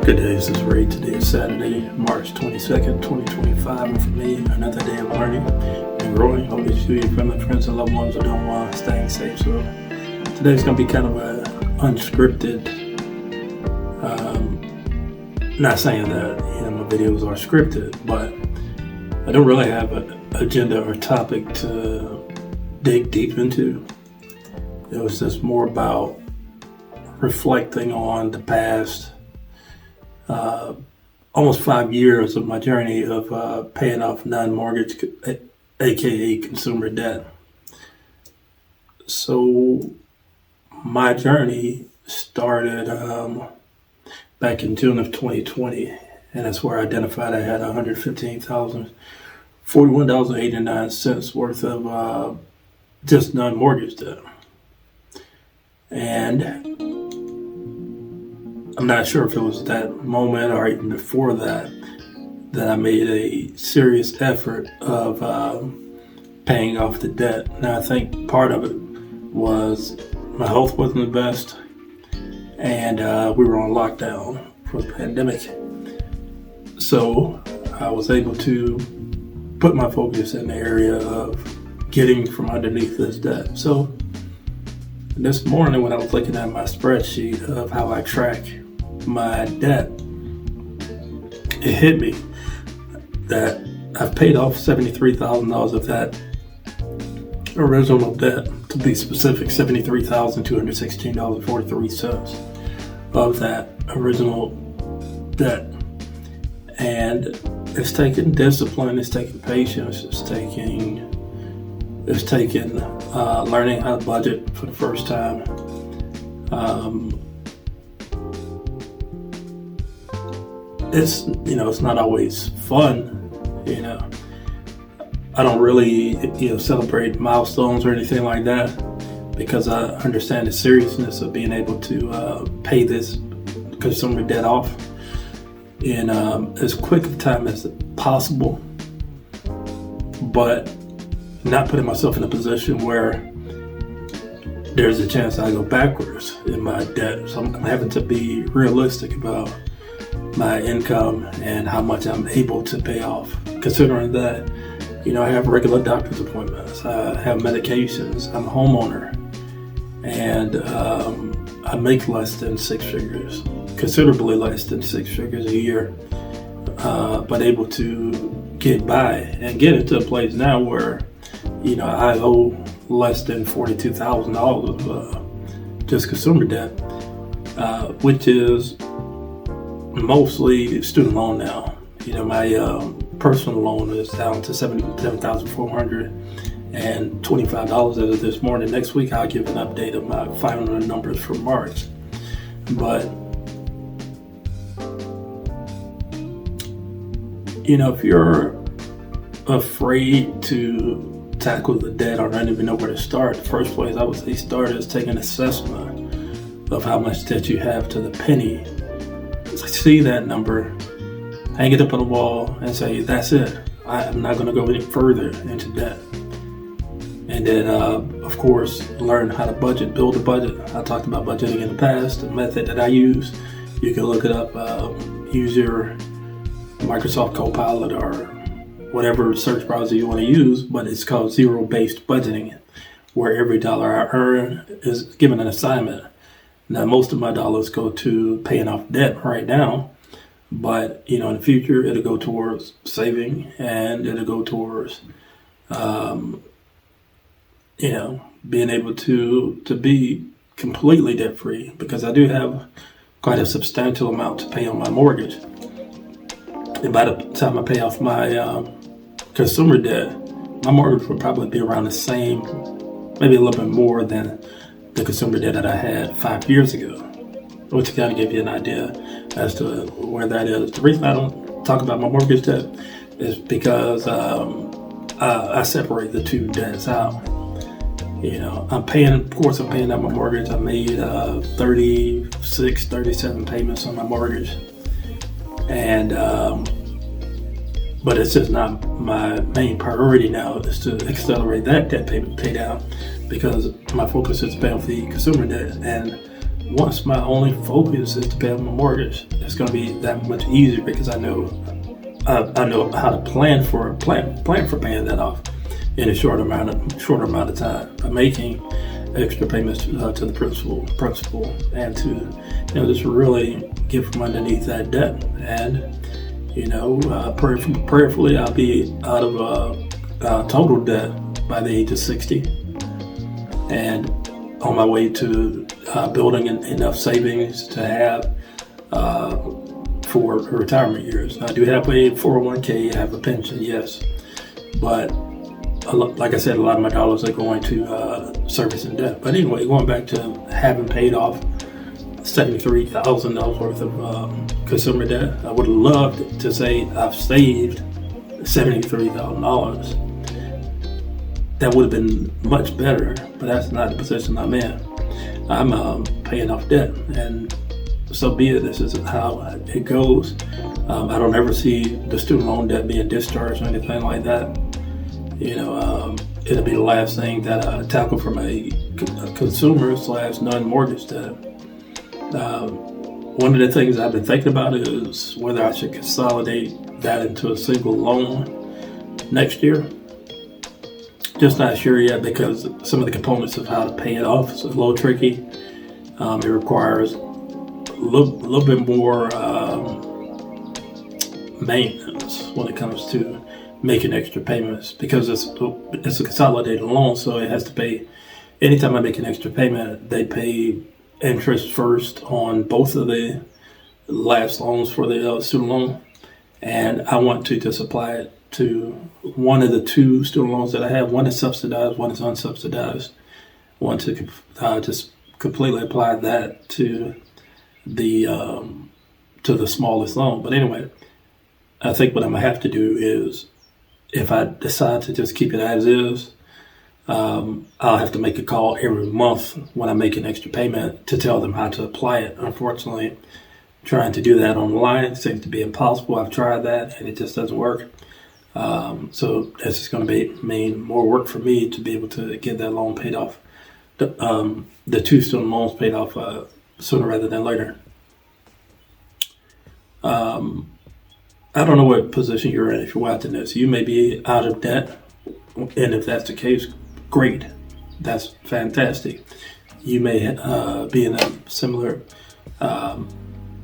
Good day, this is Ray. Today is Saturday, March 22nd, 2025, and for me, another day of learning and growing. Hope that you, your family, friends, and loved ones are doing well, staying safe. So today's going to be kind of a unscripted, not saying that my videos are scripted, but I don't really have an agenda or topic to dig deep into. It was just more about reflecting on the past almost 5 years of my journey of paying off non-mortgage, aka consumer debt. So my journey started back in June of 2020, and that's where I identified I had $115,041.89 worth of just non-mortgage debt. And I'm not sure if it was that moment or even before that I made a serious effort of paying off the debt. Now, I think part of it was my health wasn't the best, and we were on lockdown for the pandemic. So I was able to put my focus in the area of getting from underneath this debt. So this morning when I was looking at my spreadsheet of how I track my debt, it hit me that I've paid off $73,000 of that original debt. To be specific, $73,216.43 of that original debt. And it's taken discipline, it's taken patience, it's taken learning how to budget for the first time. It's not always fun. I don't really celebrate milestones or anything like that, because I understand the seriousness of being able to pay this consumer debt off in as quick a time as possible, but not putting myself in a position where there's a chance I go backwards in my debt. So I'm having to be realistic about my income and how much I'm able to pay off, considering that I have regular doctor's appointments, I have medications, I'm a homeowner, and I make less than six figures, considerably less than six figures a year, but able to get by and get into a place now where I owe less than $42,000 of just consumer debt, which is mostly student loan now. My personal loan is down to $77,425 as of this morning. Next week I'll give an update of my final numbers for March. But if you're afraid to tackle the debt or not even know where to start, the first place I would say start is take an assessment of how much debt you have to the penny. See that number, hang it up on the wall, and say, that's it. I'm not going to go any further into debt. And then, of course, learn how to budget, build a budget. I talked about budgeting in the past, the method that I use. You can look it up, use your Microsoft Copilot or whatever search browser you want to use, but it's called zero-based budgeting, where every dollar I earn is given an assignment. Now, most of my dollars go to paying off debt right now, but in the future, it'll go towards saving, and it'll go towards, being able to be completely debt free, because I do have quite a substantial amount to pay on my mortgage. And by the time I pay off my consumer debt, my mortgage will probably be around the same, maybe a little bit more than the consumer debt that I had 5 years ago, which kind of give you an idea as to where that is. The reason I don't talk about my mortgage debt is because I separate the two debts out. I'm paying out my mortgage. I made 37 payments on my mortgage, and but it's just not my main priority now is to accelerate that debt payment pay down, because my focus is to pay off the consumer debt. And once my only focus is to pay off my mortgage, it's going to be that much easier because I know how to plan for paying that off in a short amount of time by making extra payments to the principal, and to just really get from underneath that debt. And prayerfully, I'll be out of total debt by the age of 60, and on my way to building enough savings to have for retirement years. I do have a 401k, I have a pension, yes, but like I said, a lot of my dollars are going to service and debt. But anyway, going back to having paid off $73,000 worth of consumer debt, I would have loved to say I've saved $73,000. That would have been much better, but that's not the position I'm in. I'm paying off debt, and so be it. This is how it goes. I don't ever see the student loan debt being discharged or anything like that. It'll be the last thing that I tackle from a consumer / non-mortgage debt. One of the things I've been thinking about is whether I should consolidate that into a single loan next year. Just not sure yet because some of the components of how to pay it off is a little tricky. It requires a little bit more maintenance when it comes to making extra payments because it's a consolidated loan, so it has to pay. Anytime I make an extra payment, they pay interest first on both of the last loans for the student loan, and I want to just apply it to one of the two student loans that I have. One is subsidized, one is unsubsidized. I want to just completely apply that to the smallest loan. But anyway, I think what I'm gonna have to do is, if I decide to just keep it as is, I'll have to make a call every month when I make an extra payment to tell them how to apply it. Unfortunately, trying to do that online seems to be impossible. I've tried that and it just doesn't work. So that's just going to mean more work for me to be able to get that loan paid off, the two student loans paid off sooner rather than later. I don't know what position you're in if you're watching this. You may be out of debt, and if that's the case, great. That's fantastic. You may be in a similar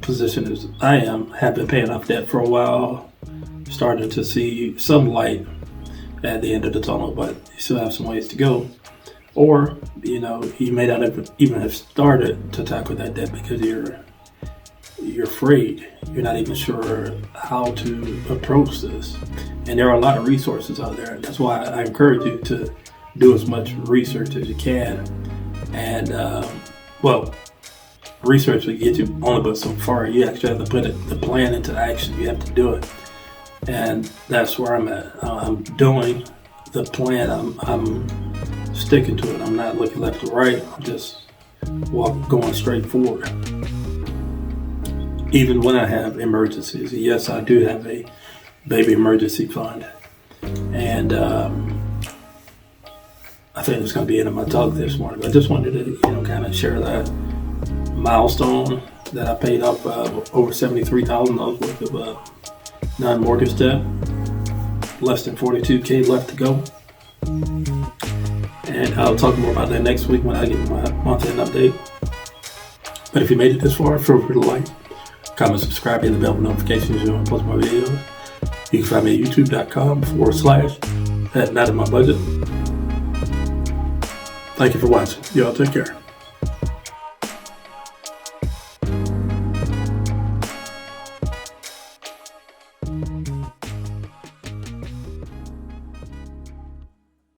position as I am, have been paying off debt for a while, starting to see some light at the end of the tunnel, but you still have some ways to go. Or, you may not even have started to tackle that debt because you're afraid. You're not even sure how to approach this. And there are a lot of resources out there. That's why I encourage you to do as much research as you can. And, research will get you only but so far. You actually have to put the plan into action. You have to do it. And that's where I'm at. I'm doing the plan. I'm sticking to it. I'm not looking left or right. I'm just going straight forward. Even when I have emergencies. Yes, I do have a baby emergency fund. And I think it's going to be in my talk this morning. But I just wanted to, kind of share that milestone that I paid off over $73,000 worth of non-mortgage debt. Less than $42K left to go. And I'll talk more about that next week when I give my monthly update. But if you made it this far, feel free to like, comment, subscribe, hit the bell for notifications when I post my videos. You can find me at youtube.com/not in my budget. Thank you for watching. Y'all take care.